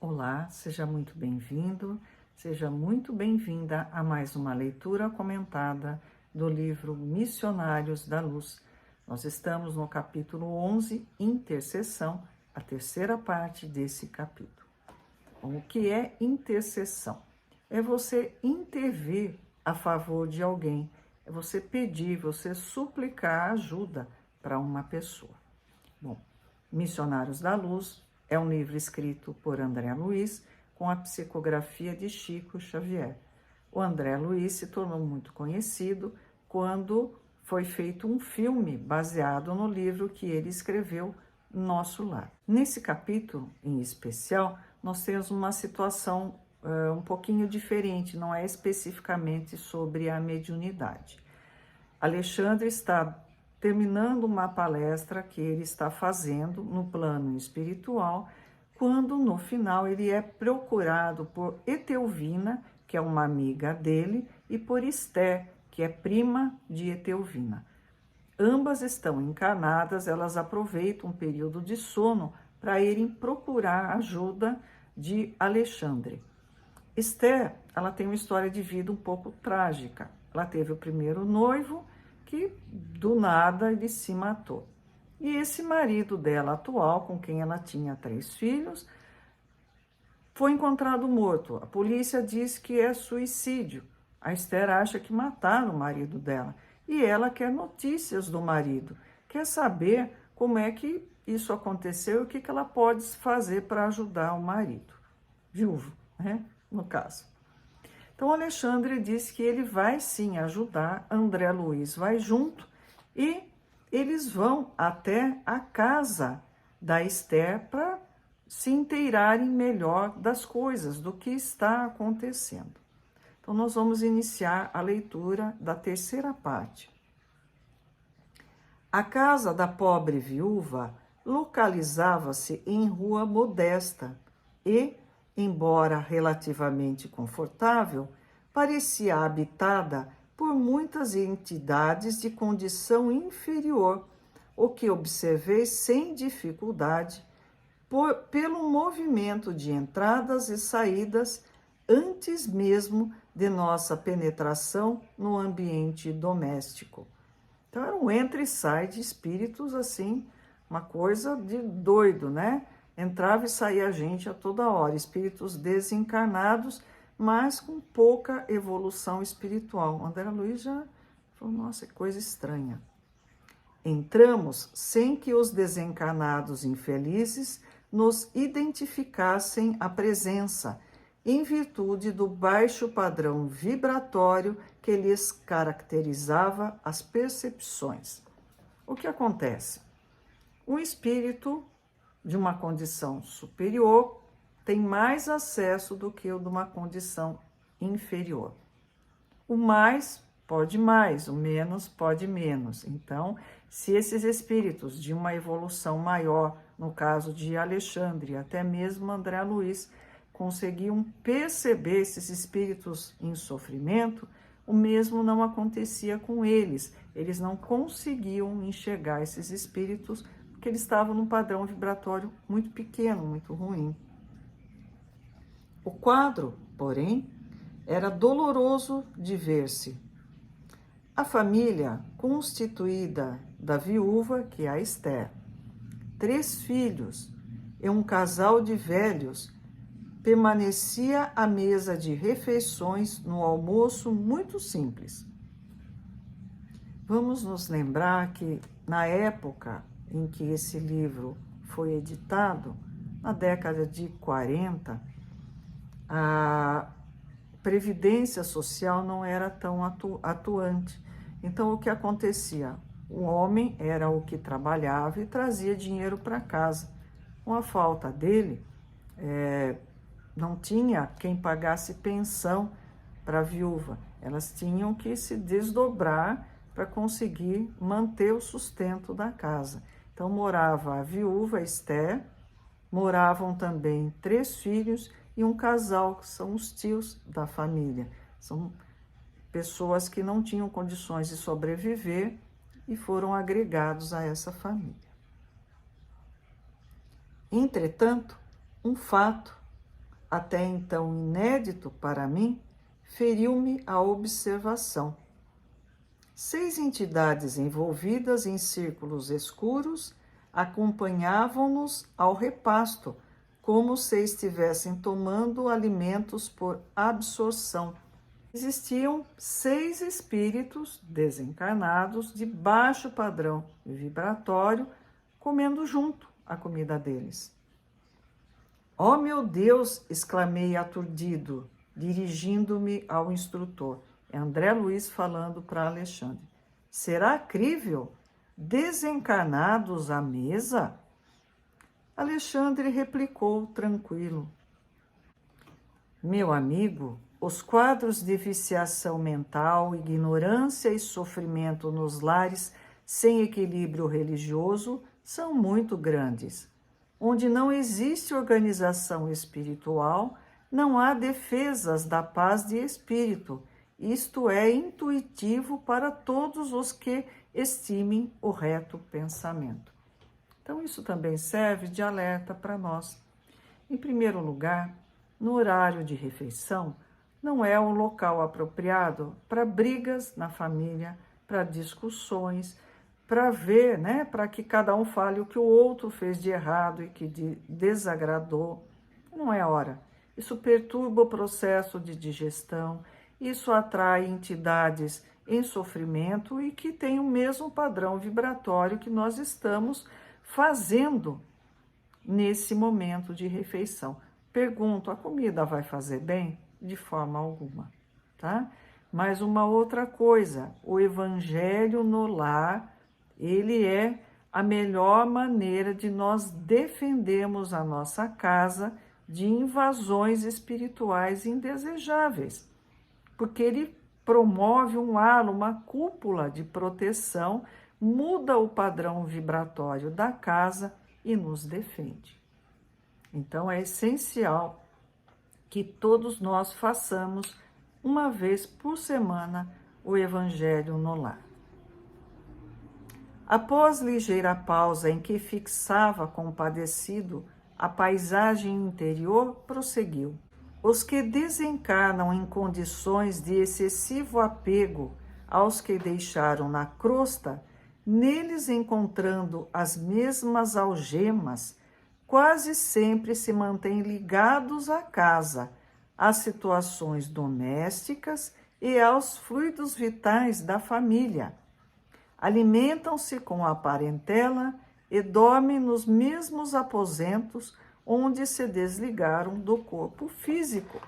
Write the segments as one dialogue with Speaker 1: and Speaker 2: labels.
Speaker 1: Olá, seja muito bem-vindo, seja muito bem-vinda a mais uma leitura comentada do livro Missionários da Luz. Nós estamos no capítulo 11, Intercessão, a terceira parte desse capítulo. Bom, o que é intercessão? É você intervir a favor de alguém, é você pedir, você suplicar ajuda para uma pessoa. Bom, Missionários da Luz é um livro escrito por André Luiz com a psicografia de Chico Xavier. O André Luiz se tornou muito conhecido quando foi feito um filme baseado no livro que ele escreveu, Nosso Lar. Nesse capítulo, em especial, nós temos uma situação um pouquinho diferente, não é especificamente sobre a mediunidade. Alexandre está terminando uma palestra que ele está fazendo no plano espiritual, quando no final ele é procurado por Etelvina, que é uma amiga dele, e por Esther, que é prima de Etelvina. Ambas estão encarnadas, elas aproveitam um período de sono para irem procurar ajuda de Alexandre. Esther, ela tem uma história de vida um pouco trágica. Ela teve o primeiro noivo que do nada ele se matou. E esse marido dela atual, com quem ela tinha 3 filhos, foi encontrado morto. A polícia diz que é suicídio. A Esther acha que mataram o marido dela. E ela quer notícias do marido. Quer saber como é que isso aconteceu e o que ela pode fazer para ajudar o marido. Viúvo, né? No caso. Então, Alexandre diz que ele vai sim ajudar, André Luiz vai junto e eles vão até a casa da Esther para se inteirarem melhor das coisas, do que está acontecendo. Então, nós vamos iniciar a leitura da terceira parte. A casa da pobre viúva localizava-se em rua modesta e, embora relativamente confortável, parecia habitada por muitas entidades de condição inferior, o que observei sem dificuldade pelo movimento de entradas e saídas antes mesmo de nossa penetração no ambiente doméstico. Então era um entra e sai de espíritos assim, uma coisa de doido, né? Entrava e saía gente a toda hora, espíritos desencarnados, mas com pouca evolução espiritual. André Luiz já falou, nossa, que coisa estranha. Entramos sem que os desencarnados infelizes nos identificassem a presença, em virtude do baixo padrão vibratório que lhes caracterizava as percepções. O que acontece? Um espírito de uma condição superior tem mais acesso do que o de uma condição inferior. O mais pode mais, o menos pode menos. Então, se esses espíritos de uma evolução maior, no caso de Alexandre, até mesmo André Luiz, conseguiam perceber esses espíritos em sofrimento, o mesmo não acontecia com eles. Eles não conseguiam enxergar esses espíritos porque eles estavam num padrão vibratório muito pequeno, muito ruim. O quadro, porém, era doloroso de ver-se. A família constituída da viúva, que é a Esther, 3 filhos e um casal de velhos, permanecia à mesa de refeições no almoço muito simples. Vamos nos lembrar que na época em que esse livro foi editado, na década de 40, a previdência social não era tão atuante. Então, o que acontecia? O homem era o que trabalhava e trazia dinheiro para casa. Com a falta dele, não tinha quem pagasse pensão para a viúva. Elas tinham que se desdobrar para conseguir manter o sustento da casa. Então, morava a viúva Esther, moravam também 3 filhos e um casal, que são os tios da família. São pessoas que não tinham condições de sobreviver e foram agregados a essa família. Entretanto, um fato até então inédito para mim, feriu-me a observação. 6 entidades envolvidas em círculos escuros acompanhavam-nos ao repasto, como se estivessem tomando alimentos por absorção. Existiam 6 espíritos desencarnados de baixo padrão vibratório comendo junto a comida deles. "Oh, meu Deus!" exclamei aturdido, dirigindo-me ao instrutor. É André Luiz falando para Alexandre. "Será crível? Desencarnados à mesa?" Alexandre replicou tranquilo. "Meu amigo, os quadros de viciação mental, ignorância e sofrimento nos lares sem equilíbrio religioso são muito grandes. Onde não existe organização espiritual, não há defesas da paz de espírito. Isto é intuitivo para todos os que estimem o reto pensamento." Então, isso também serve de alerta para nós. Em primeiro lugar, no horário de refeição, não é o local apropriado para brigas na família, para discussões, para ver, para que cada um fale o que o outro fez de errado e que desagradou. Não é hora. Isso perturba o processo de digestão, isso atrai entidades em sofrimento e que têm o mesmo padrão vibratório que nós estamos fazendo nesse momento de refeição. Pergunto, a comida vai fazer bem? De forma alguma, tá? Mas uma outra coisa, o evangelho no lar, ele é a melhor maneira de nós defendermos a nossa casa de invasões espirituais indesejáveis, porque ele promove um halo, uma cúpula de proteção, muda o padrão vibratório da casa e nos defende. Então, é essencial que todos nós façamos, uma vez por semana, o Evangelho no lar. Após ligeira pausa em que fixava compadecido a paisagem interior, prosseguiu. Os que desencarnam em condições de excessivo apego aos que deixaram na crosta, neles encontrando as mesmas algemas, quase sempre se mantêm ligados à casa, às situações domésticas e aos fluidos vitais da família. Alimentam-se com a parentela e dormem nos mesmos aposentos onde se desligaram do corpo físico.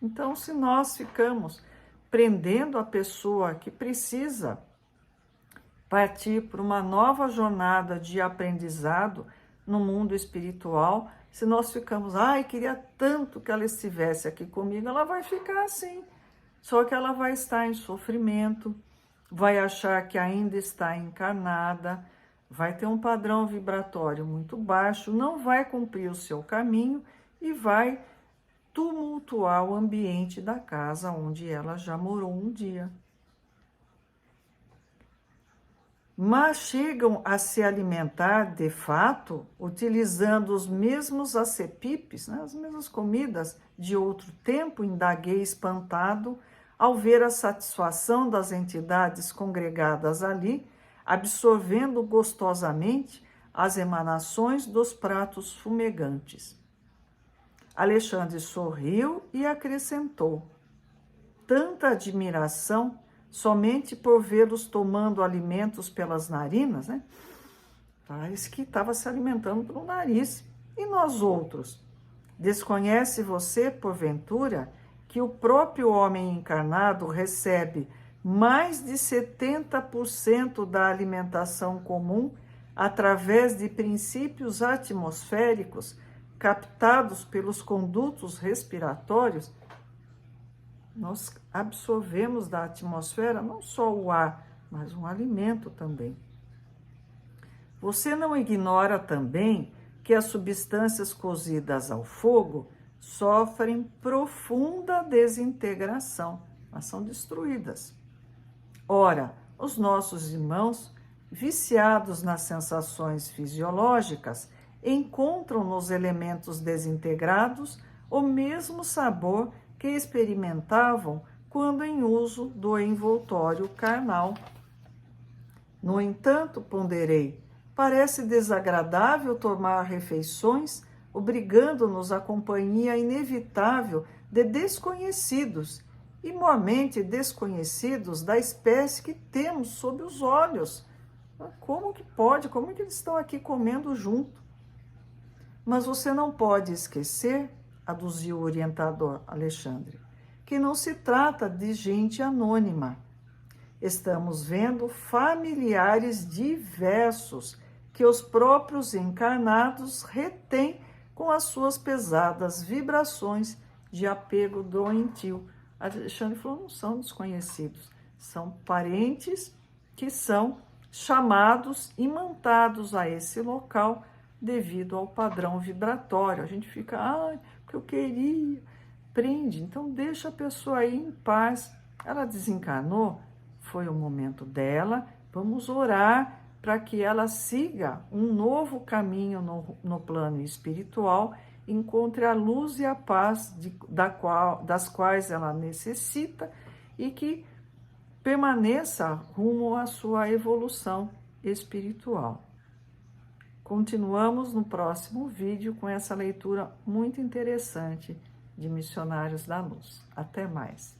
Speaker 1: Então, se nós ficamos prendendo a pessoa que precisa partir para uma nova jornada de aprendizado no mundo espiritual, se nós ficamos, queria tanto que ela estivesse aqui comigo, ela vai ficar assim. Só que ela vai estar em sofrimento, vai achar que ainda está encarnada, vai ter um padrão vibratório muito baixo, não vai cumprir o seu caminho e vai tumultuar o ambiente da casa onde ela já morou um dia. Mas chegam a se alimentar, de fato, utilizando os mesmos acepipes, as mesmas comidas de outro tempo, indaguei espantado, ao ver a satisfação das entidades congregadas ali, absorvendo gostosamente as emanações dos pratos fumegantes. Alexandre sorriu e acrescentou: tanta admiração somente por vê-los tomando alimentos pelas narinas, Parece que estava se alimentando pelo nariz. E nós outros? Desconhece você, porventura, que o próprio homem encarnado recebe mais de 70% da alimentação comum através de princípios atmosféricos captados pelos condutos respiratórios? Nós absorvemos da atmosfera não só o ar, mas um alimento também. Você não ignora também que as substâncias cozidas ao fogo sofrem profunda desintegração, mas são destruídas. Ora, os nossos irmãos, viciados nas sensações fisiológicas, encontram nos elementos desintegrados o mesmo sabor que experimentavam quando em uso do envoltório carnal. No entanto, ponderei, parece desagradável tomar refeições, obrigando-nos à companhia inevitável de desconhecidos, e mormente desconhecidos da espécie que temos sob os olhos. Como que pode? Como que eles estão aqui comendo junto? Mas você não pode esquecer, aduziu o orientador Alexandre, que não se trata de gente anônima. Estamos vendo familiares diversos que os próprios encarnados retêm com as suas pesadas vibrações de apego doentio. Alexandre falou, não são desconhecidos, são parentes que são chamados, imantados a esse local devido ao padrão vibratório. A gente fica, porque eu queria, prende, então deixa a pessoa aí em paz. Ela desencarnou, foi o momento dela, vamos orar para que ela siga um novo caminho no plano espiritual, encontre a luz e a paz das quais ela necessita e que permaneça rumo à sua evolução espiritual. Continuamos no próximo vídeo com essa leitura muito interessante de Missionários da Luz. Até mais!